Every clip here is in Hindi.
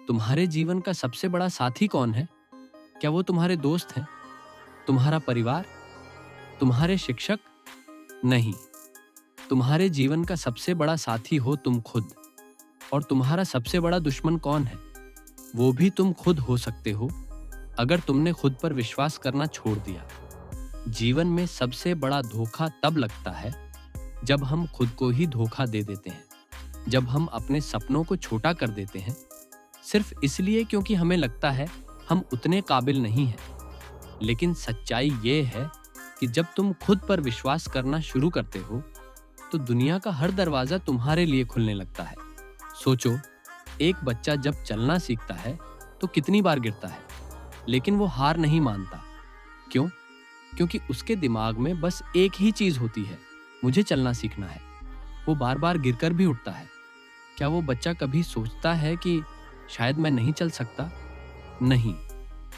तुम्हारे जीवन का सबसे बड़ा साथी कौन है? क्या वो तुम्हारे दोस्त हैं? तुम्हारा परिवार? तुम्हारे शिक्षक? नहीं, तुम्हारे जीवन का सबसे बड़ा साथी हो तुम खुद। और तुम्हारा सबसे बड़ा दुश्मन कौन है? वो भी तुम खुद हो सकते हो, अगर तुमने खुद पर विश्वास करना छोड़ दिया। जीवन में सबसे बड़ा धोखा तब लगता है जब हम खुद को ही धोखा दे देते हैं, जब हम अपने सपनों को छोटा कर देते हैं सिर्फ इसलिए क्योंकि हमें लगता है हम उतने काबिल नहीं हैं। लेकिन सच्चाई ये है कि जब तुम खुद पर विश्वास करना शुरू करते हो तो दुनिया का हर दरवाजा तुम्हारे लिए खुलने लगता है। सोचो, एक बच्चा जब चलना सीखता है तो कितनी बार गिरता है, लेकिन वो हार नहीं मानता। क्यों? क्योंकि उसके दिमाग में बस एक ही चीज होती है, मुझे चलना सीखना है। वो बार बार गिरकर भी उठता है। क्या वो बच्चा कभी सोचता है कि शायद मैं नहीं चल सकता? नहीं,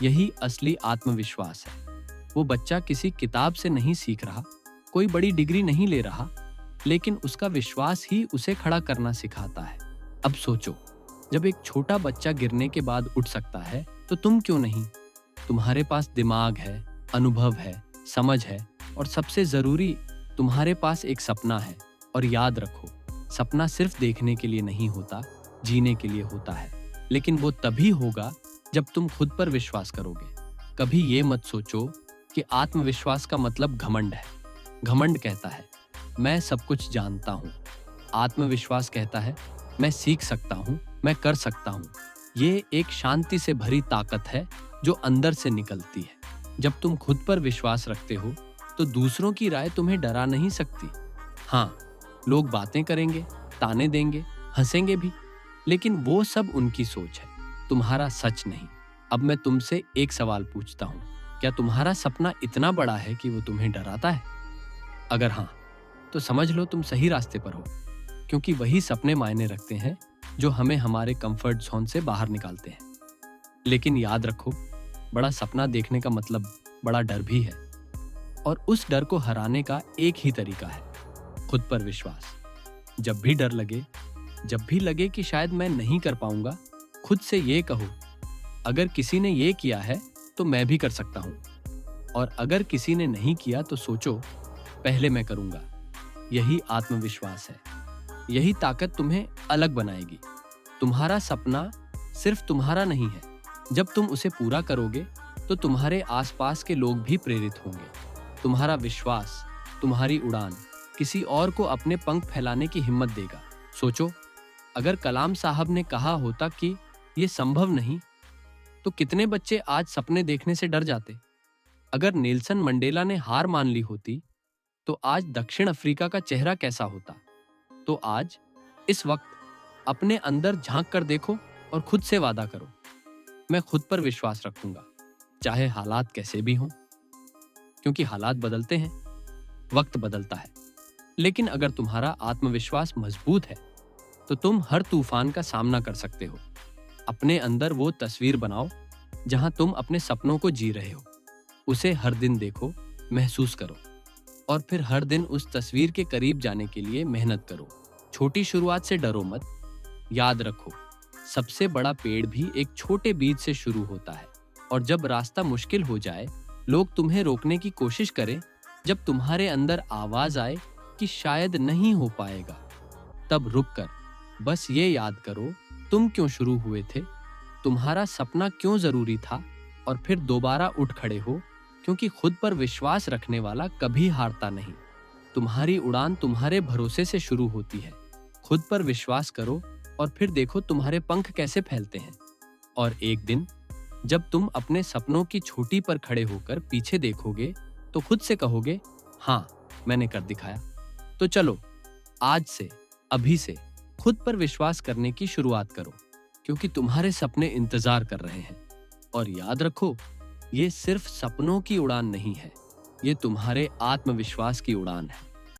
यही असली आत्मविश्वास है। वो बच्चा किसी किताब से नहीं सीख रहा, कोई बड़ी डिग्री नहीं ले रहा, लेकिन उसका विश्वास ही उसे खड़ा करना सिखाता है। अब सोचो, जब एक छोटा बच्चा गिरने के बाद उठ सकता है तो तुम क्यों नहीं? तुम्हारे पास दिमाग है, अनुभव है, समझ है, और सबसे जरूरी, तुम्हारे पास एक सपना है। और याद रखो, सपना सिर्फ देखने के लिए नहीं होता, जीने के लिए होता है। लेकिन वो तभी होगा जब तुम खुद पर विश्वास करोगे। कभी ये मत सोचो कि आत्मविश्वास का मतलब घमंड है। घमंड कहता है मैं सब कुछ जानता हूँ। आत्मविश्वास कहता है मैं सीख सकता हूँ, मैं कर सकता हूँ। ये एक शांति से भरी ताकत है जो अंदर से निकलती है। जब तुम खुद पर विश्वास रखते हो तो दूसरों की राय तुम्हें डरा नहीं सकती। हाँ, लोग बातें करेंगे, ताने देंगे, हंसेंगे भी, लेकिन वो सब उनकी सोच है, तुम्हारा सच नहीं। अब मैं तुमसे एक सवाल पूछता हूँ, क्या तुम्हारा सपना इतना बड़ा है कि वो तुम्हें डराता है? अगर हाँ, तो समझ लो तुम सही रास्ते पर हो, क्योंकि वही सपने मायने रखते हैं जो हमें हमारे कंफर्ट जोन से बाहर निकालते हैं। लेकिन याद रखो, बड़ा सपना देखने का मतलब बड़ा डर भी है, और उस डर को हराने का एक ही तरीका है, खुद पर विश्वास। जब भी डर लगे, जब भी लगे कि शायद मैं नहीं कर पाऊंगा, खुद से ये कहो, अगर किसी ने ये किया है तो मैं भी कर सकता हूं। और अगर किसी ने नहीं किया तो सोचो, पहले मैं करूंगा। यही आत्मविश्वास है, यही ताकत तुम्हें अलग बनाएगी। तुम्हारा सपना सिर्फ तुम्हारा नहीं है। जब तुम उसे पूरा करोगे तो तुम्हारे आसपास के लोग भी प्रेरित होंगे। तुम्हारा विश्वास, तुम्हारी उड़ान किसी और को अपने पंख फैलाने की हिम्मत देगा। सोचो, अगर कलाम साहब ने कहा होता कि ये संभव नहीं, तो कितने बच्चे आज सपने देखने से डर जाते? अगर नेल्सन मंडेला ने हार मान ली होती, तो आज दक्षिण अफ्रीका का चेहरा कैसा होता? तो आज, इस वक्त, अपने अंदर झांक कर देखो और खुद से वादा करो, मैं खुद पर विश्वास रखूंगा, चाहे हालात कैसे भी हों। क्योंकि हालात बदलते हैं, वक्त बदलता है, लेकिन अगर तुम्हारा आत्मविश्वास मजबूत है तो तुम हर तूफान का सामना कर सकते हो। अपने अंदर वो तस्वीर बनाओ जहां तुम अपने सपनों को जी रहे हो। उसे हर दिन देखो, महसूस करो, और फिर हर दिन उस तस्वीर के करीब जाने के लिए मेहनत करो। छोटी शुरुआत से डरो मत। याद रखो, सबसे बड़ा पेड़ भी एक छोटे बीज से शुरू होता है। और जब रास्ता मुश्किल हो जाए, लोग तुम्हें रोकने की कोशिश करें, जब तुम्हारे अंदर आवाज आए कि शायद नहीं हो पाएगा, तब रुक कर बस ये याद करो, तुम क्यों शुरू हुए थे, तुम्हारा सपना क्यों जरूरी था, और फिर दोबारा उठ खड़े हो, क्योंकि खुद पर विश्वास रखने वाला कभी हारता नहीं। तुम्हारी उड़ान तुम्हारे भरोसे से शुरू होती है। खुद पर विश्वास करो और फिर देखो तुम्हारे पंख कैसे फैलते हैं। और एक दिन जब तुम अपने सपनों की चोटी पर खड़े होकर पीछे देखोगे तो खुद से कहोगे, हाँ, मैंने कर दिखाया। तो चलो, आज से, अभी से खुद पर विश्वास करने की शुरुआत करो, क्योंकि तुम्हारे सपने इंतजार कर रहे हैं। और याद रखो, ये सिर्फ सपनों की उड़ान नहीं है, ये तुम्हारे आत्मविश्वास की उड़ान है।